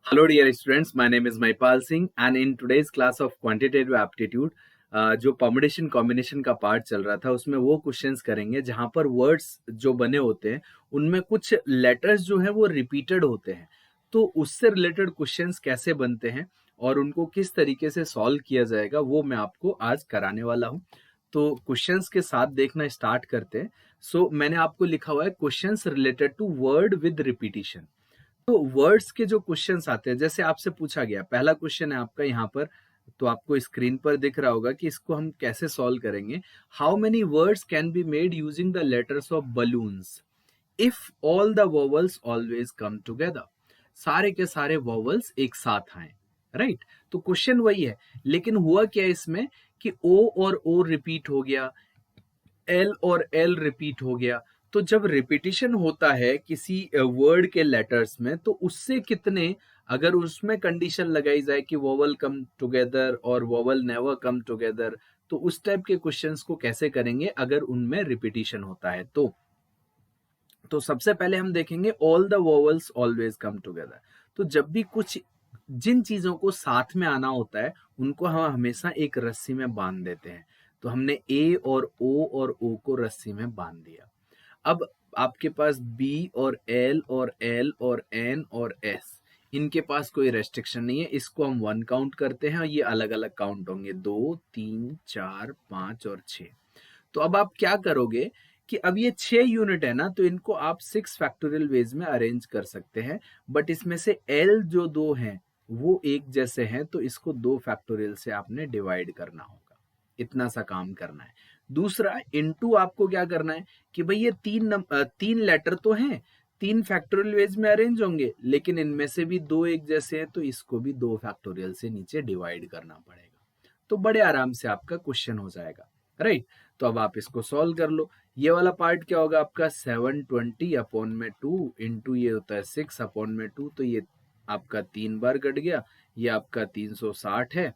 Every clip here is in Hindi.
Hello, dear students. My name is Maipal Singh, and in today's class of quantitative aptitude, जो परमुटेशन कॉम्बिनेशन का पार्ट चल रहा था उसमें वो क्वेश्चंस करेंगे जहां पर वर्ड्स जो बने होते हैं उनमें कुछ लेटर्स जो है वो रिपीटेड होते हैं। तो उससे रिलेटेड क्वेश्चंस कैसे बनते हैं और उनको किस तरीके से सॉल्व किया जाएगा वो मैं आपको आज कराने वाला हूं। तो क्वेश्चंस के साथ देखना स्टार्ट करते हैं। मैंने आपको लिखा हुआ है questions related to word with repetition. तो वर्ड्स के जो क्वेश्चंस आते हैं, जैसे आपसे पूछा गया पहला क्वेश्चन है आपका यहाँ पर, तो आपको स्क्रीन पर दिख रहा होगा कि इसको हम कैसे सॉल्व करेंगे। How many words can be made using the letters of balloons if all the vowels always come together. सारे के सारे वोवल्स एक साथ आए, राइट। तो क्वेश्चन वही है, लेकिन हुआ क्या इसमें कि ओ और ओ रिपीट हो गया, एल और एल रिपीट हो गया। तो जब रिपीटिशन होता है किसी वर्ड के लेटर्स में तो उससे कितने, अगर उसमें कंडीशन लगाई जाए कि वोवल कम टुगेदर और वोवल नेवर कम टुगेदर, तो उस टाइप के क्वेश्चंस को कैसे करेंगे अगर उनमें रिपीटिशन होता है। तो सबसे पहले हम देखेंगे all the vowels always come together. तो जब भी कुछ जिन चीजों को साथ में आना होता है उनको हम हमेशा एक रस्सी में बांध देते हैं। तो हमने ए और ओ को रस्सी में बांध दिया। अब आपके पास बी और एल और एन और एस, इनके पास कोई रेस्ट्रिक्शन नहीं है। इसको हम 1 काउंट करते हैं और ये अलग अलग काउंट होंगे, 2 3 4 5 और 6। तो अब आप क्या करोगे कि अब ये 6 यूनिट है ना, तो इनको आप 6 फैक्टोरियल वेज में अरेंज कर सकते हैं। बट इसमें से एल जो 2 हैं वो एक जैसे हैं, तो इसको 2 फैक्टोरियल से आपने डिवाइड करना होगा। इतना सा काम करना है। दूसरा, इनटू आपको क्या करना है कि भाई ये 3 लेटर तो हैं, 3 फैक्टोरियल वेज में अरेंज होंगे, लेकिन इनमें से भी 2 एक जैसे हैं, तो इसको भी 2 फैक्टोरियल से नीचे डिवाइड करना पड़ेगा। तो बड़े आराम से आपका क्वेश्चन हो जाएगा, राइट। तो अब आप इसको सॉल्व कर लो। ये वाला पार्ट क्या होगा आपका, 720 अपॉन में 2 इंटू ये होता है 6 अपॉन में 2, तो ये आपका 3 बार कट गया, ये आपका 360 है।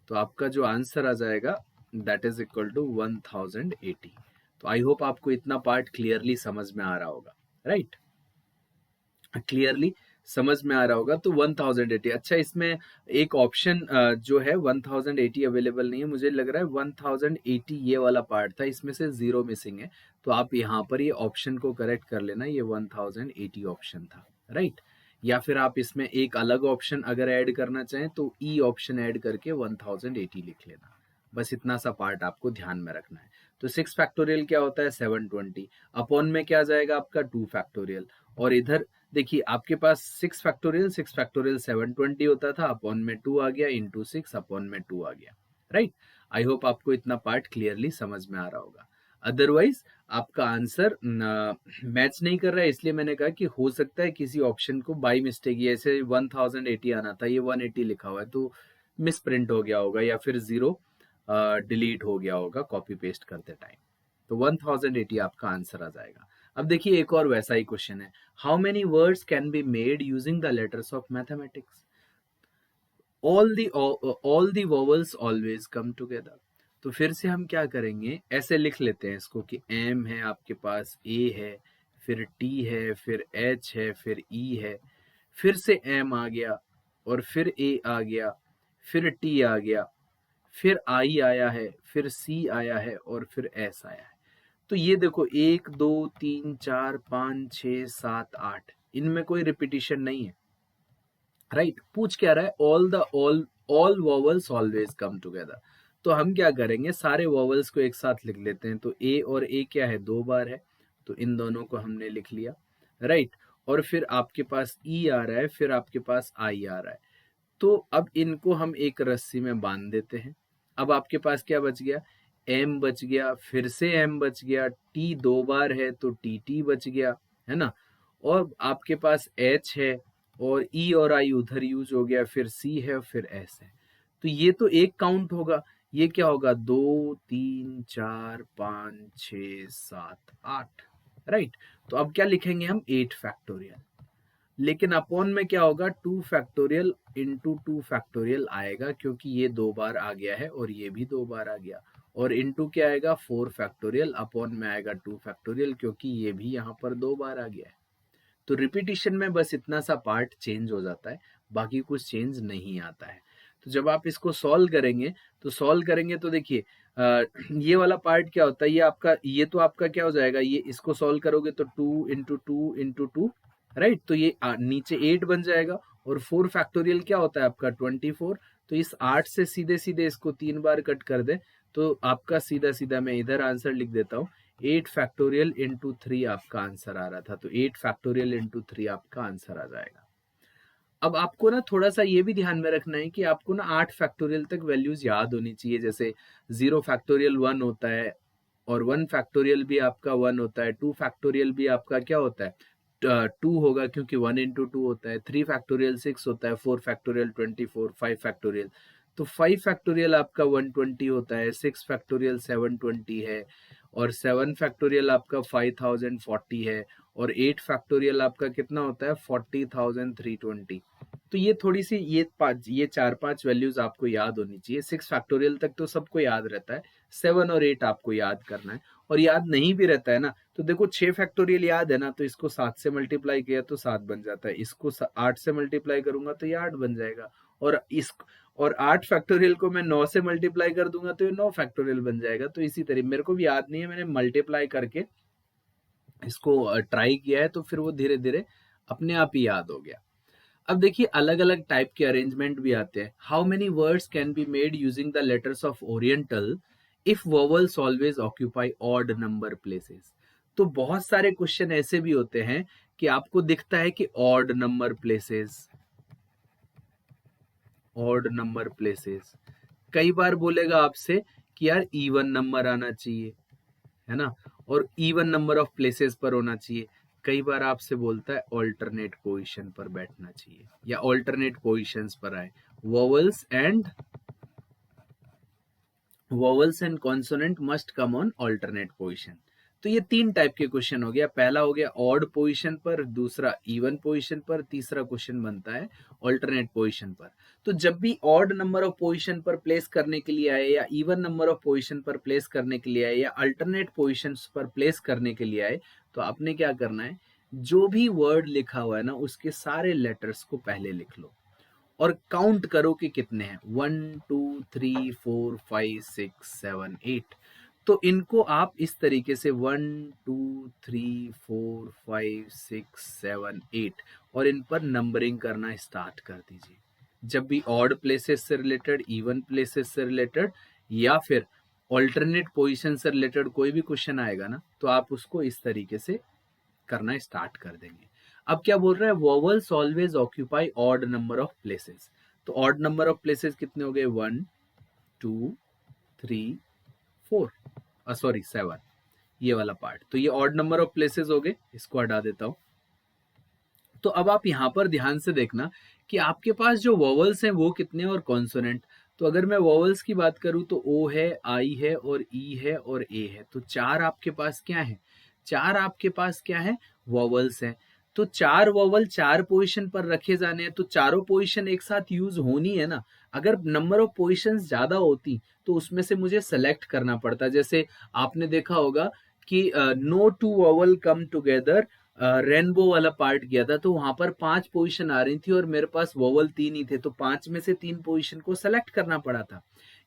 तो आपका जो आंसर आ जाएगा दैट इज इक्वल टू 1080। तो आई होप आपको इतना पार्ट क्लियरली समझ में आ रहा होगा, राइट। क्लियरली समझ में आ रहा होगा। तो 1080, अच्छा इसमें एक ऑप्शन जो है 1080 अवेलेबल नहीं है, मुझे लग रहा है 1080 ये वाला पार्ट था, इसमें से 0 मिसिंग है। तो आप यहाँ पर ये ऑप्शन को करेक्ट कर लेना, ये 1080 ऑप्शन था, राइट। या फिर आप इसमें एक अलग ऑप्शन अगर ऐड करना चाहें तो ई ऑप्शन ऐड करके 1080 लिख लेना। बस इतना सा पार्ट आपको ध्यान में रखना है। तो 6 फैक्टोरियल क्या होता है, 720 अपॉन में क्या जाएगा आपका 2 फैक्टोरियल। और इधर देखिए आपके पास 6 फैक्टोरियल 720 होता था, अपॉन में 2 आ गया, इंटू 6 अपॉन में 2 आ गया, राइट। आई होप आपको इतना पार्ट क्लियरली समझ में आ रहा होगा। अदरवाइज आपका आंसर मैच नहीं कर रहा है, इसलिए मैंने कहा कि हो सकता है किसी ऑप्शन को बाई मिस्टेक, ऐसे 1080 आना था, ये 180 लिखा हुआ है, तो मिस प्रिंट हो गया होगा या फिर 0 डिलीट हो गया होगा कॉपी पेस्ट करते टाइम। तो 1080 आपका आंसर आ जाएगा। अब देखिए एक और वैसा ही क्वेश्चन है, how many words can be made using the letters of mathematics, all the vowels always come together. तो फिर से हम क्या करेंगे, ऐसे लिख लेते हैं इसको कि एम है आपके पास, ए है, फिर टी है, फिर एच है, फिर ई है, फिर से एम आ गया, और फिर ए आ गया, फिर टी आ गया, फिर आई आया है, फिर सी आया है, और फिर एस आया है। तो ये देखो 1 2 3 4 5 6 7 8, इनमें कोई रिपीटिशन नहीं है, राइट। पूछ क्या रहा है, all vowels always come together. तो हम क्या करेंगे, सारे वॉवल्स को एक साथ लिख लेते हैं। तो ए और ए क्या है, 2 बार है, तो इन दोनों को हमने लिख लिया, राइट। और फिर आपके पास ई आ रहा है, फिर आपके पास आई आ रहा है। तो अब इनको हम एक रस्सी में बांध देते हैं। अब आपके पास क्या बच गया, एम बच गया, फिर से एम बच गया, टी 2 बार है तो टी टी बच गया, है ना। और आपके पास एच है, और ई और आई उधर यूज हो गया, फिर सी है, फिर एस है। तो ये तो एक काउंट होगा, ये क्या होगा, 2 3 4 5 6 7 8, राइट। तो अब क्या लिखेंगे हम, 8 फैक्टोरियल। लेकिन अपॉन में क्या होगा, 2 फैक्टोरियल इंटू 2 फैक्टोरियल आएगा, क्योंकि ये 2 बार आ गया है और ये भी 2 बार आ गया। और इंटू क्या आएगा, 4 फैक्टोरियल, अपॉन में आएगा 2 फैक्टोरियल, क्योंकि ये भी यहाँ पर 2 बार आ गया है। तो रिपीटिशन में बस इतना सा पार्ट चेंज हो जाता है, बाकी कुछ चेंज नहीं आता है। तो जब आप इसको सॉल्व करेंगे तो देखिए ये वाला पार्ट क्या होता है, ये तो आपका क्या हो जाएगा, ये इसको सॉल्व करोगे तो 2 × 2 × 2, राइट। तो ये नीचे 8 बन जाएगा, और 4 फैक्टोरियल क्या होता है आपका 24। तो इस 8 से सीधे सीधे इसको 3 बार कट कर दे तो आपका सीधा सीधा मैं इधर आंसर लिख देता हूँ, 8 फैक्टोरियल इंटू 3 आपका आंसर आ रहा था। तो 8 फैक्टोरियल इंटू 3 आपका आंसर आ जाएगा। अब आपको ना थोड़ा सा ये भी ध्यान में रखना है कि आपको ना 8 फैक्टोरियल तक वैल्यूज याद होनी चाहिए। जैसे 0 फैक्टोरियल 1 होता है, और 1 फैक्टोरियल भी आपका 1 होता है, 2 फैक्टोरियल भी आपका क्या होता है 2 होगा, क्योंकि 1 × 2 होता है, 3 फैक्टोरियल 6 होता है, 4 फैक्टोरियल 24, 5 फैक्टोरियल तो 5 फैक्टोरियल आपका 120 होता है, 6 फैक्टोरियल 720 है, और 7 फैक्टोरियल आपका 5040 है, और 8 फैक्टोरियल आपका कितना होता है 40320। तो ये थोड़ी सी ये 4-5 वैल्यूज आपको याद होनी चाहिए। 6 फैक्टोरियल तक तो सबको याद रहता है, 7 और 8 आपको याद करना है। और याद नहीं भी रहता है ना, तो देखो 6 फैक्टोरियल याद है ना, तो इसको 7 से मल्टीप्लाई किया तो 7 बन जाता है, इसको 8 से मल्टीप्लाई करूंगा तो ये 8 बन जाएगा, और 8 फैक्टोरियल को मैं 9 से मल्टीप्लाई कर दूंगा तो ये 9 फैक्टोरियल बन जाएगा। तो इसी तरह मेरे को भी याद नहीं है, मैंने मल्टीप्लाई करके इसको ट्राई किया है, तो फिर वो धीरे धीरे अपने आप ही याद हो गया। अब देखिए अलग अलग टाइप के अरेंजमेंट भी आते हैं। How many words can be made using the letters of oriental if vowels always occupy odd number places. तो बहुत सारे क्वेश्चन ऐसे भी होते हैं कि आपको दिखता है कि ऑड नंबर प्लेसेस कई बार बोलेगा आपसे कि यार इवन नंबर आना चाहिए, है ना, और इवन नंबर ऑफ प्लेसेस पर होना चाहिए। कई बार आपसे बोलता है ऑल्टरनेट पोजीशन पर बैठना चाहिए, या ऑल्टरनेट पोजीशंस पर आए। Vowels and consonant must come on alternate position. तो ये 3 टाइप के क्वेश्चन हो गया। पहला हो गया ऑड पोजीशन पर, दूसरा इवन पोजीशन पर, तीसरा क्वेश्चन बनता है ऑल्टरनेट पोजीशन पर। तो जब भी ऑड नंबर ऑफ पोजीशन पर प्लेस करने के लिए आए, या इवन नंबर ऑफ पोजीशन पर प्लेस करने के लिए आए, या अल्टरनेट पोजीशंस पर प्लेस करने के लिए आए, तो आपने क्या करना है, जो भी वर्ड लिखा हुआ है ना उसके सारे लेटर्स को पहले लिख लो और काउंट करो कि कितने हैं, 1 2 3 4 5 6 7 8। तो इनको आप इस तरीके से 1 2 3 4 5 6 7 8 और इन पर नंबरिंग करना स्टार्ट कर दीजिए। जब भी ऑड प्लेसेस से रिलेटेड, इवन प्लेसेस से रिलेटेड, या फिर ऑल्टरनेट पोजीशन से रिलेटेड कोई भी क्वेश्चन आएगा ना, तो आप उसको इस तरीके से करना स्टार्ट कर देंगे। अब क्या बोल रहा है, vowels always occupy odd number of places. तो ऑड नंबर ऑफ प्लेसेस कितने हो गए, 1 2 3 4, सॉरी 7, ये वाला पार्ट। तो ये ऑड नंबर ऑफ प्लेसेस हो गए, इसको हटा देता हूं। तो अब आप यहां पर ध्यान से देखना कि आपके पास जो वोवल्स हैं वो कितने और कॉन्सोनेंट। तो अगर मैं वोवल्स की बात करूं तो ओ है, आई है, और ई है, और ए है। तो 4 आपके पास क्या है, 4 आपके पास क्या है, वोवल्स हैं। तो 4 वोवल 4 पोजीशन पर रखे जाने हैं, तो चारों पोजीशन एक साथ यूज होनी है ना। अगर नंबर ऑफ पोजीशंस ज्यादा होती तो उसमें से मुझे सेलेक्ट करना पड़ता। जैसे आपने देखा होगा कि no two vowel come together, rainbow वाला पार्ट किया था, तो वहां पर 5 पोजीशन आ रही थी और मेरे पास वोवल 3 ही थे, तो 5 में से 3 पोजीशन को सेलेक्ट करना पड़ा था।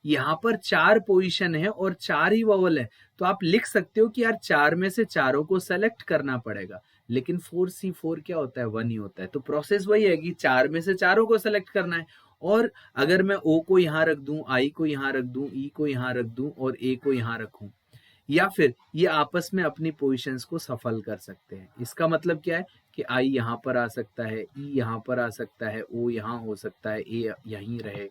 यहाँ पर 4 पोजीशन है और 4 ही वोवल है, तो आप लिख सकते हो कि यार 4 में से चारों को सेलेक्ट करना पड़ेगा। लेकिन 4C4 क्या होता है, 1 ही होता है। तो प्रोसेस वही है कि 4 में से चारों को सेलेक्ट करना है। और अगर मैं ओ को यहाँ रख दूं, आई को यहाँ रख दूं, ई को यहाँ रख दूं और ए को यहाँ रखूं, या फिर ये आपस में अपनी पोजीशंस को सफल कर सकते हैं। इसका मतलब क्या है कि आई यहाँ पर आ सकता है, ई यहाँ पर आ सकता है, ओ यहाँ हो सकता है, ए यहीं रहे।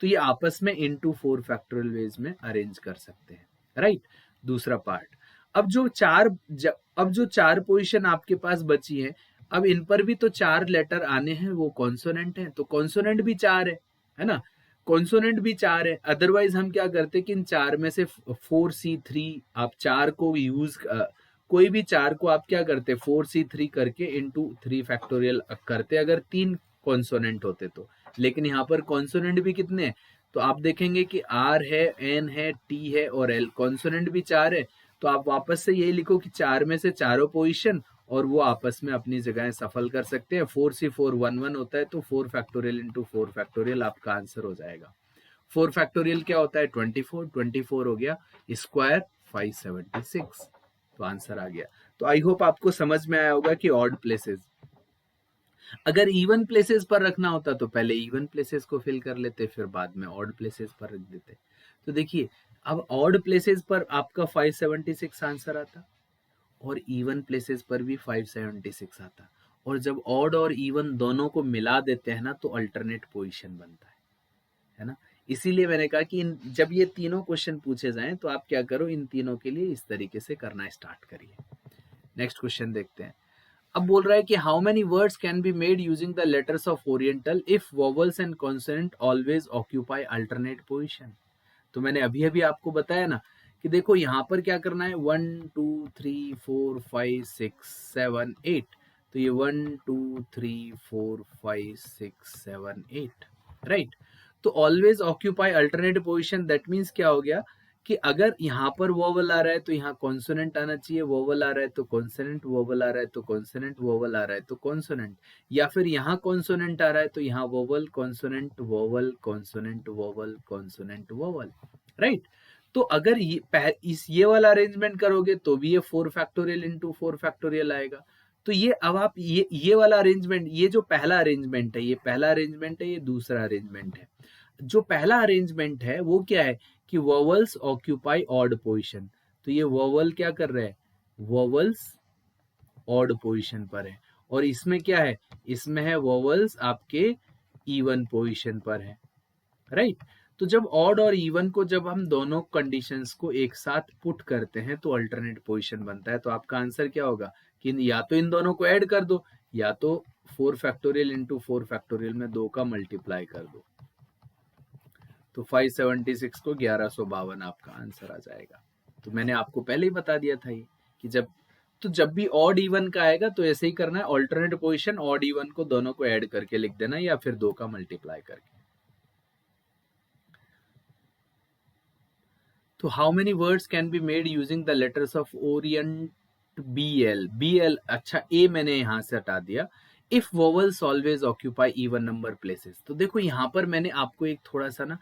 तो ये आपस में इनटू 4 फैक्टोरियल वेज में अरेंज कर सकते हैं, राइट। दूसरा पार्ट, अब जो 4 पोजीशन आपके पास बची है, अब इन पर भी तो 4 लेटर आने हैं, वो कॉन्सोनेंट है, तो कॉन्सोनेंट भी 4 है ना, कॉन्सोनेंट भी 4 है। अदरवाइज हम क्या करते कि इन 4 में से 4C3 आप 4 को यूज, कोई भी 4 को आप क्या करते 4C3 करके इंटू 3 फैक्टोरियल करते अगर 3 कॉन्सोनेंट होते तो। लेकिन यहाँ पर कॉन्सोनेंट भी कितने हैं, तो आप देखेंगे कि आर है, एन है, टी है और एल, कॉन्सोनेंट भी 4 है। तो आप वापस से यही लिखो कि 4 में से चारों पोजीशन और वो आपस में अपनी जगह सफल कर सकते हैं। 4C4 11 होता है, तो 4 फैक्टोरियल इंटू 4 फैक्टोरियल आपका आंसर हो जाएगा। 4 फैक्टोरियल क्या होता है? 24। 24 हो गया स्क्वायर 576, तो आंसर आ गया। तो आई होप आपको समझ में आया होगा कि ऑड प्लेसेस, अगर इवन प्लेसेस पर रखना होता तो पहले इवन प्लेसेस को फिल कर लेते, फिर बाद में ऑड प्लेसेस पर रख देते। तो देखिए अब ऑड प्लेसेस पर आपका 576 आंसर आता और इवन प्लेसेस पर भी 576 आता, और जब ऑड और इवन दोनों को मिला देते हैं ना तो अल्टरनेट पोजीशन बनता है ना। इसीलिए मैंने कहा कि जब ये तीनों क्वेश्चन पूछे जाएं तो आप क्या करो, इन तीनों के लिए इस तरीके से करना स्टार्ट करिए। नेक्स्ट क्वेश्चन देखते हैं। अब बोल रहा है कि how many words can be made using the letters of oriental if vowels and consonant always occupy alternate position. तो मैंने अभी अभी आपको बताया ना कि देखो यहाँ पर क्या करना है, 1 2 3 4 5 6 7 8, तो ये 1 2 3 4 5 6 7 8, राइट। तो always occupy alternate position, that means क्या हो गया कि अगर यहाँ पर वोवल आ रहा है तो यहाँ कॉन्सोनेंट आना चाहिए, वोवल आ रहा है तो कॉन्सोनेंट, वोवल आ रहा है तो कॉन्सोनेंट, वोवल आ रहा है तो कॉन्सोनेंट, या फिर यहाँ कॉन्सोनेंट आ रहा है तो यहाँ vowel consonant vowel consonant vowel consonant vowel, right. तो अगर ये वाला अरेंजमेंट करोगे तो भी ये 4 फैक्टोरियल इंटू 4 फैक्टोरियल आएगा। तो ये अब आप ये वाला अरेंजमेंट, ये जो पहला अरेंजमेंट है, ये पहला अरेंजमेंट है, ये दूसरा अरेंजमेंट है। जो पहला अरेंजमेंट है वो क्या है कि वोवल्स ऑक्यूपाई ऑड पोजीशन, तो ये वोवल क्या कर रहे हैं, वोवल्स ऑड पोजीशन पर है, और इसमें क्या है, इसमें है वोवल्स आपके इवन पोजीशन पर है, राइट। तो जब ऑड और इवन को, जब हम दोनों कंडीशंस को एक साथ पुट करते हैं तो अल्टरनेट पोजीशन बनता है। तो आपका आंसर क्या होगा कि या तो इन दोनों को ऐड कर दो, या तो 4 फैक्टोरियल इंटू 4 फैक्टोरियल में 2 का मल्टीप्लाई कर दो, तो 576 को 1152 आपका आंसर आ जाएगा। तो मैंने आपको पहले ही बता दिया था ये कि जब भी ऑड इवन का आएगा तो ऐसे ही करना है, ऑल्टरनेट पोजीशन ऑड इवन को दोनों को ऐड करके लिख देना या फिर 2 का मल्टीप्लाई करके। तो how many words can be made using the letters of Orient BL, अच्छा ए मैंने यहां से हटा दिया। If vowels always occupy even number places, तो देखो यहाँ पर मैंने आपको एक थोड़ा सा ना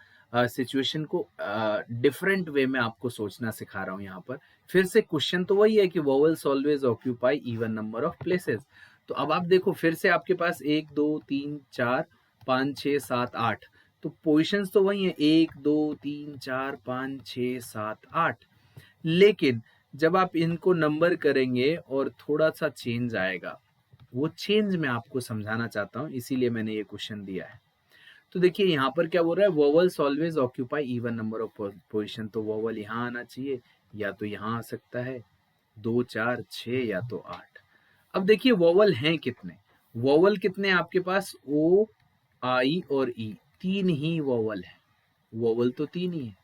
सिचुएशन को डिफरेंट वे में आपको सोचना सिखा रहा हूँ। यहाँ पर फिर से क्वेश्चन तो वही है कि vowels always occupy even number of places. तो अब आप देखो फिर से आपके पास 1 2 3 4 5 6 7 8, तो पोजिशंस तो वही है 1 2 3 4 5 6 7 8, लेकिन जब आप इनको नंबर करेंगे और थोड़ा सा चेंज आएगा, वो चेंज मैं आपको समझाना चाहता हूँ, इसीलिए मैंने ये क्वेश्चन दिया है। तो देखिए यहाँ पर क्या बोल रहा है, vowels always occupy even number of position, तो वोवल यहाँ आना चाहिए या तो यहाँ आ सकता है 2 4 6 या तो 8। अब देखिए वोवल हैं कितने, वोवल कितने आपके पास, ओ आई और ई, 3 ही वोवल है, वोवल तो 3 ही है।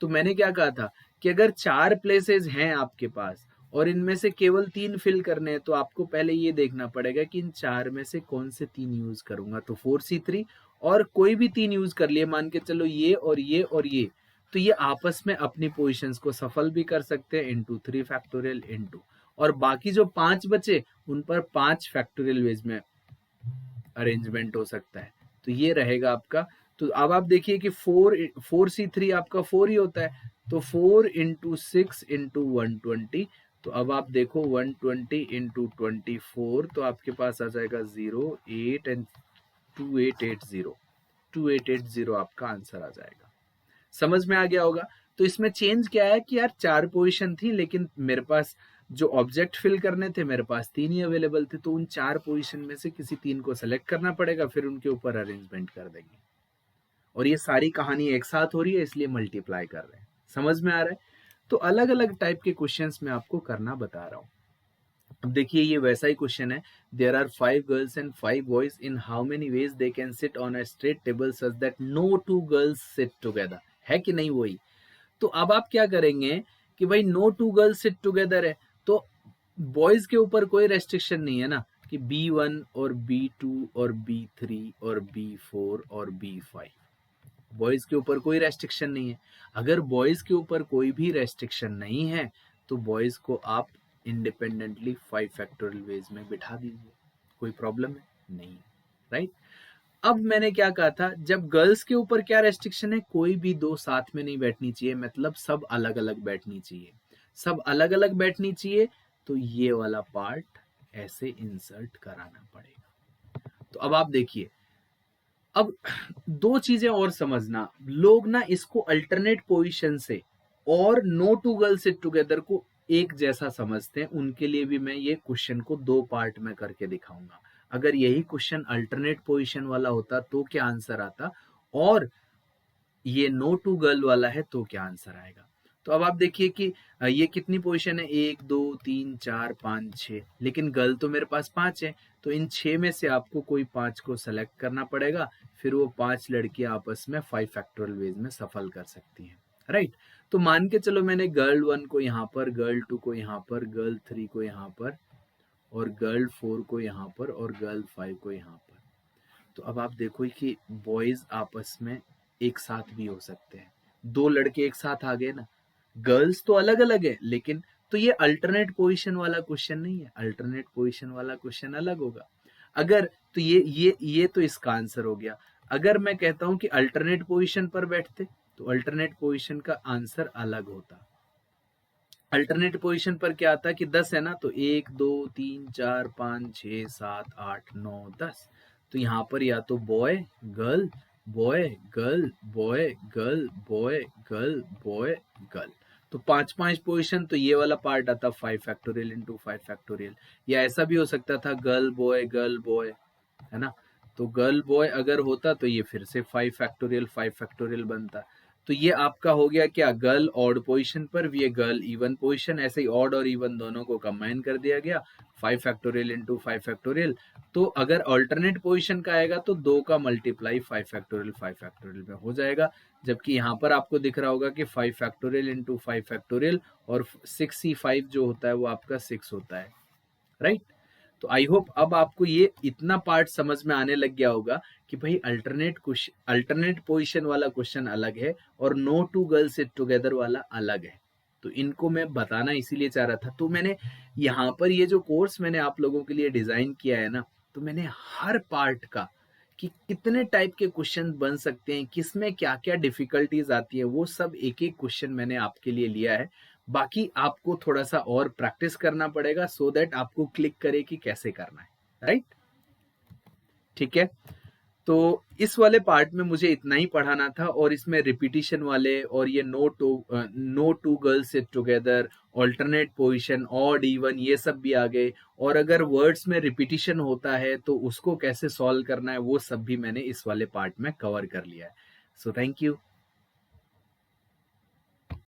तो मैंने क्या कहा था कि अगर 4 प्लेसेस हैं आपके पास और इनमें से केवल 3 फिल करने हैं, तो आपको पहले ये देखना पड़ेगा कि इन 4 में से कौन से 3 यूज करूंगा। तो 4C3 और कोई भी 3 यूज कर लिए, मान के चलो ये और ये और ये, तो ये आपस में अपनी पोजीशंस को सफल भी कर सकते हैं इंटू 3 फैक्टोरियल इंटू, और बाकी जो 5 बचे उन पर 5 फैक्टोरियल वेज में अरेंजमेंट हो सकता है। तो ये रहेगा आपका। तो अब आप देखिए कि 4C3 आपका 4 ही होता है, तो 4 इंटू 6 इंटू 120, तो अब आप देखो 120 इंटू 24, तो आपके पास आ जाएगा 0 8 एंड 2880, 2880 आपका आंसर आ जाएगा। समझ में आ गया होगा। तो इसमें चेंज क्या है कि यार 4 पोजीशन थी, लेकिन मेरे पास जो ऑब्जेक्ट फिल करने थे मेरे पास 3 ही अवेलेबल थे, तो उन 4 पोजीशन में से किसी 3 को सेलेक्ट करना पड़ेगा, फिर उनके ऊपर अरेंजमेंट कर देंगे। और ये सारी कहानी एक साथ हो रही है इसलिए मल्टीप्लाई कर रहे हैं। समझ में आ रहा है। तो अलग अलग टाइप के क्वेश्चंस मैं आपको करना बता रहा हूँ। अब देखिए ये वैसा ही क्वेश्चन है, there are 5 girls and 5 boys, in how many ways they can sit on a straight table such that no 2 girls sit together, है कि नहीं वही। तो अब आप क्या करेंगे कि भाई नो 2 गर्ल्स सिट टुगेदर है, तो बॉयज के ऊपर कोई रेस्ट्रिक्शन नहीं है ना कि B1 और B2 और B3 और B4 और B5, बॉयज के ऊपर कोई रेस्ट्रिक्शन नहीं है। अगर बॉयज के ऊपर कोई भी रेस्ट्रिक्शन नहीं है तो बॉयज को आप इंडिपेंडेंटली 5 फैक्टोरियल वेज में बिठा दीजिए, कोई प्रॉब्लम है नहीं, राइट। अब मैंने क्या कहा था, जब गर्ल्स के ऊपर क्या रेस्ट्रिक्शन है, कोई भी दो साथ में नहीं बैठनी चाहिए, मतलब सब अलग अलग बैठनी चाहिए, सब अलग अलग बैठनी चाहिए। तो ये वाला पार्ट ऐसे इंसर्ट कराना पड़ेगा। तो अब आप देखिए, अब दो चीजें और समझना, लोग ना इसको अल्टरनेट पोजीशन से और no two girl sit together को एक जैसा समझते हैं। उनके लिए भी मैं ये क्वेश्चन को दो पार्ट में करके दिखाऊंगा। अगर यही क्वेश्चन अल्टरनेट पोजीशन वाला होता तो क्या आंसर आता, और ये नो टू गर्ल वाला है तो क्या आंसर आएगा। तो अब आप देखिए कि ये कितनी पोजीशन है, 1 2 3 4 5 6, लेकिन गर्ल तो मेरे पास 5 है, तो इन 6 में से आपको कोई 5 को सेलेक्ट करना पड़ेगा, फिर वो 5 लड़कियां आपस में 5 फैक्टोरियल वेज में सफल कर सकती हैं, राइट। तो मान के चलो मैंने गर्ल 1 को यहाँ पर, गर्ल 2 को यहाँ पर, गर्ल 3 को यहाँ पर, और गर्ल 4 को यहाँ पर, और गर्ल 5 को यहाँ पर। तो अब आप देखो कि बॉयज आपस में एक साथ भी हो सकते हैं, दो लड़के एक साथ आ गए ना, गर्ल्स तो अलग अलग है, लेकिन तो ये अल्टरनेट पोजीशन वाला क्वेश्चन नहीं है, अल्टरनेट पोजीशन वाला क्वेश्चन अलग होगा। अगर तो ये तो इसका आंसर हो गया। अगर मैं कहता हूं कि अल्टरनेट पोजीशन पर बैठते, तो अल्टरनेट पोजीशन का आंसर अलग होता। अल्टरनेट पोजीशन पर क्या आता कि 10 है ना, तो 1 2 3 4 5 6 7 8 9 10। तो यहाँ पर या तो boy girl boy girl boy girl boy girl boy girl, तो 5 5 पोजीशन, तो ये वाला पार्ट आता 5 फैक्टोरियल इंटू 5 फैक्टोरियल। या ऐसा भी हो सकता था गर्ल बॉय, है ना, तो गर्ल बॉय अगर होता तो ये फिर से 5 फैक्टोरियल बनता। तो ये आपका हो गया क्या, गर्ल ऑड पोजीशन पर, ये गर्ल इवन पोजीशन, ऐसे ही ऑड और इवन दोनों को कंबाइन कर दिया गया, 5 फैक्टोरियल इंटू 5 फैक्टोरियल। तो अगर ऑल्टरनेट पोजीशन का आएगा तो 2 का मल्टीप्लाई 5 फैक्टोरियल में हो जाएगा, जबकि यहाँ पर आपको दिख रहा होगा कि 5 फैक्टोरियल इंटू 5 फैक्टोरियल, और 6C5 जो होता है वो आपका 6 होता है, राइट। तो आई होप अब आपको ये इतना पार्ट समझ में आने लग गया होगा कि भाई अल्टरनेट पोजीशन वाला क्वेश्चन अलग है और no two girls sit together वाला अलग है। तो इनको मैं बताना इसीलिए चाह रहा था। तो मैंने यहाँ पर ये जो कोर्स मैंने आप लोगों के लिए डिजाइन किया है ना, तो मैंने हर पार्ट का कि कितने टाइप के क्वेश्चन बन सकते हैं, किसमें क्या क्या डिफिकल्टीज आती है, वो सब एक एक क्वेश्चन मैंने आपके लिए लिया है। बाकी आपको थोड़ा सा और प्रैक्टिस करना पड़ेगा सो दैट आपको क्लिक करे कि कैसे करना है, राइट। ठीक है, तो इस वाले पार्ट में मुझे इतना ही पढ़ाना था, और इसमें रिपीटिशन वाले और ये no two girls sit together, alternate position, odd even, ये सब भी आ गए। और अगर वर्ड्स में रिपीटिशन होता है तो उसको कैसे सॉल्व करना है वो सब भी मैंने इस वाले पार्ट में कवर कर लिया है। So thank you.